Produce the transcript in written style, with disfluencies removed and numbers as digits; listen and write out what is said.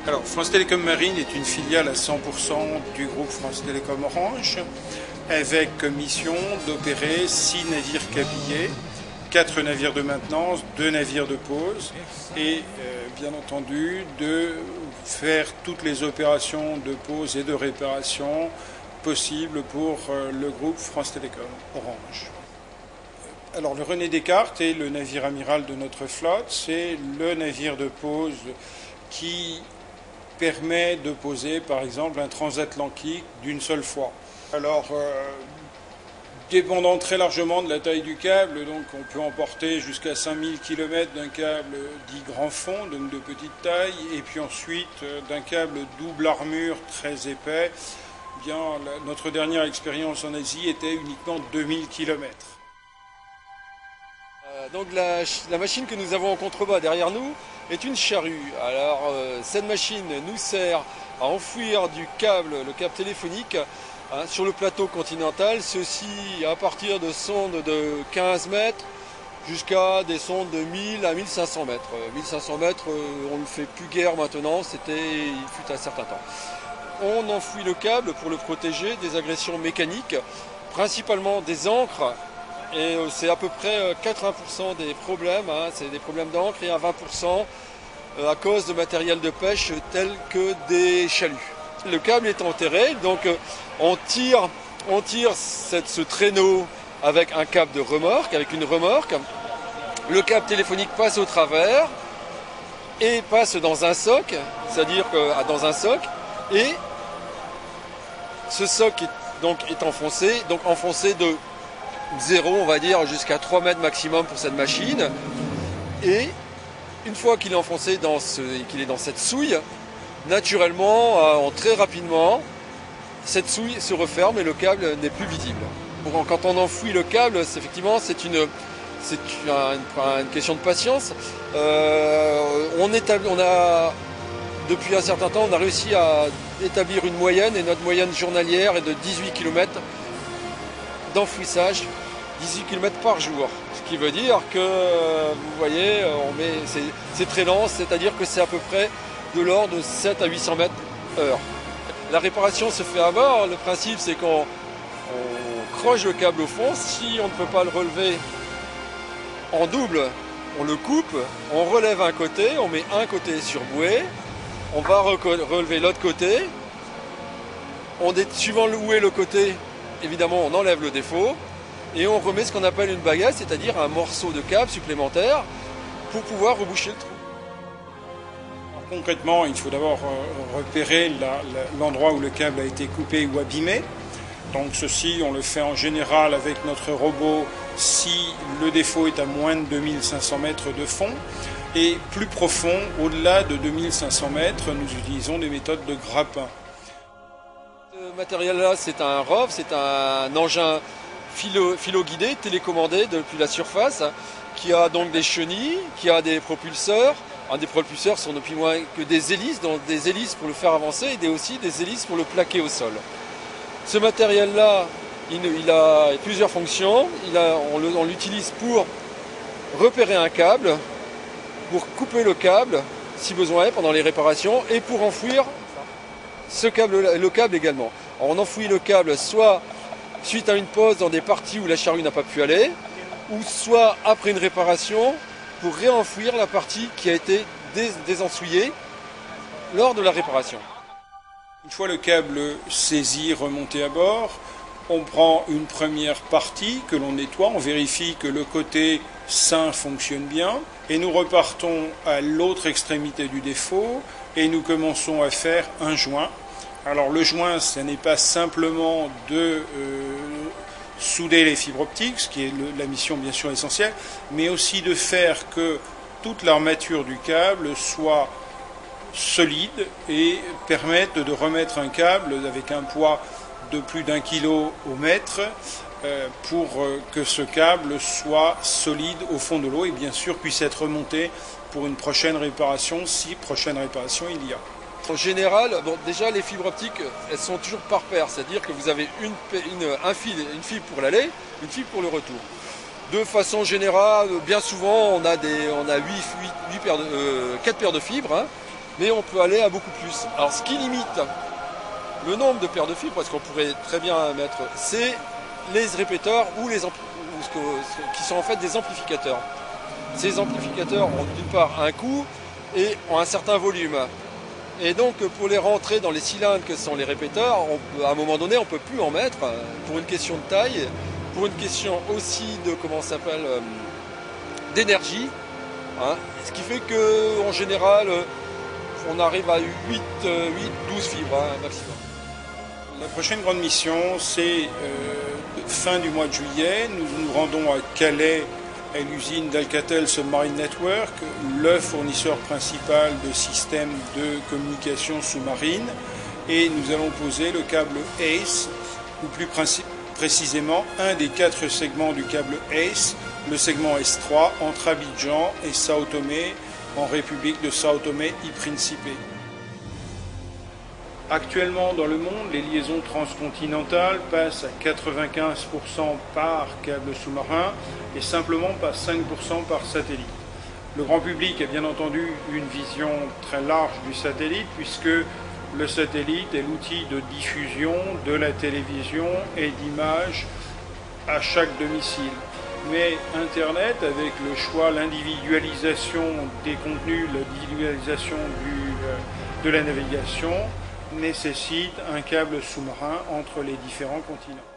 Alors, France Télécom Marine est une filiale à 100% du groupe France Télécom Orange, avec comme mission d'opérer 6 navires cabillés, 4 navires de maintenance, 2 navires de pause et bien entendu de faire toutes les opérations de pause et de réparation possibles pour le groupe France Télécom Orange. Alors le René Descartes est le navire amiral de notre flotte, c'est le navire de pause qui permet de poser par exemple un transatlantique d'une seule fois. Alors dépendant très largement de la taille du câble, donc on peut emporter jusqu'à 5000 km d'un câble dit grand fond, donc de petite taille, et puis ensuite d'un câble double armure très épais. Bien, notre dernière expérience en Asie était uniquement 2000 km. Donc la machine que nous avons en contrebas derrière nous est une charrue. Alors cette machine nous sert à enfouir le câble téléphonique sur le plateau continental, ceci à partir de sondes de 15 mètres jusqu'à des sondes de 1000 à 1500 mètres. 1500 mètres, on ne fait plus guère maintenant, il fut un certain temps. On enfouit le câble pour le protéger des agressions mécaniques, principalement des ancres. Et c'est à peu près 80% des problèmes, c'est des problèmes d'encre, et à 20% à cause de matériel de pêche tel que des chaluts. Le câble est enterré, donc on tire ce traîneau avec un câble de remorque, avec une remorque. Le câble téléphonique passe au travers et passe dans un soc, c'est-à-dire dans un soc, et ce soc est enfoncé, de 0, on va dire, jusqu'à 3 mètres maximum pour cette machine. Et une fois qu'il est enfoncé qu'il est dans cette souille, naturellement, très rapidement, cette souille se referme et le câble n'est plus visible. Quand on enfouit le câble, effectivement, c'est une question de patience. Depuis un certain temps, on a réussi à établir une moyenne, et notre moyenne journalière est de 18 km d'enfouissage, 18 km par jour. Ce qui veut dire que, vous voyez, c'est très lent, c'est-à-dire que c'est à peu près de l'ordre de 7 à 800 mètres heure. La réparation se fait à bord. Le principe, c'est qu'on croche le câble au fond. Si on ne peut pas le relever en double, on le coupe, on relève un côté, on met un côté sur bouée, on va relever l'autre côté. Suivant où est le côté, évidemment, on enlève le défaut et on remet ce qu'on appelle une bagasse, c'est-à-dire un morceau de câble supplémentaire pour pouvoir reboucher le trou. Concrètement, il faut d'abord repérer l'endroit où le câble a été coupé ou abîmé. Donc ceci, on le fait en général avec notre robot si le défaut est à moins de 2500 mètres de fond. Et plus profond, au-delà de 2500 mètres, nous utilisons des méthodes de grappin. Ce matériel-là, c'est un ROV, c'est un engin philo-guidé, télécommandé depuis la surface, qui a donc des chenilles, qui a des propulseurs. Des propulseurs sont depuis moins que des hélices, donc des hélices pour le faire avancer et aussi des hélices pour le plaquer au sol. Ce matériel-là, il a plusieurs fonctions. On l'utilise pour repérer un câble, pour couper le câble si besoin pendant les réparations et pour enfouir le câble également. Alors, on enfouit le câble soit suite à une pause dans des parties où la charrue n'a pas pu aller, ou soit après une réparation pour réenfouir la partie qui a été désensouillée lors de la réparation. Une fois le câble saisi, remonté à bord, on prend une première partie que l'on nettoie, on vérifie que le côté sain fonctionne bien, et nous repartons à l'autre extrémité du défaut et nous commençons à faire un joint. Alors le joint, ce n'est pas simplement de souder les fibres optiques, ce qui est la mission bien sûr essentielle, mais aussi de faire que toute l'armature du câble soit solide et permette de remettre un câble avec un poids de plus d'1 kg au mètre pour que ce câble soit solide au fond de l'eau et bien sûr puisse être remonté pour une prochaine réparation, si prochaine réparation il y a. En général, déjà les fibres optiques, elles sont toujours par paire, c'est-à-dire que vous avez une fibre pour l'aller, une fibre pour le retour. De façon générale, bien souvent, on a 4 paires de fibres, mais on peut aller à beaucoup plus. Alors ce qui limite le nombre de paires de fibres, parce qu'on pourrait très bien mettre, c'est les répéteurs ou qui sont en fait des amplificateurs. Ces amplificateurs ont d'une part un coût et ont un certain volume. Et donc pour les rentrer dans les cylindres que sont les répéteurs, à un moment donné on ne peut plus en mettre pour une question de taille, pour une question aussi de d'énergie. Hein, ce qui fait qu'en général on arrive à 12 fibres maximum. La prochaine grande mission, c'est fin du mois de juillet. Nous nous rendons à Calais, à l'usine d'Alcatel Submarine Network, le fournisseur principal de systèmes de communication sous-marine. Et nous allons poser le câble ACE, ou plus précisément un des 4 segments du câble ACE, le segment S3, entre Abidjan et Sao Tomé, en République de Sao Tomé y Principe. Actuellement, dans le monde, les liaisons transcontinentales passent à 95% par câble sous-marin et simplement pas 5% par satellite. Le grand public a bien entendu une vision très large du satellite puisque le satellite est l'outil de diffusion de la télévision et d'images à chaque domicile. Mais Internet, avec le choix, l'individualisation des contenus, l'individualisation de la navigation, nécessite un câble sous-marin entre les différents continents.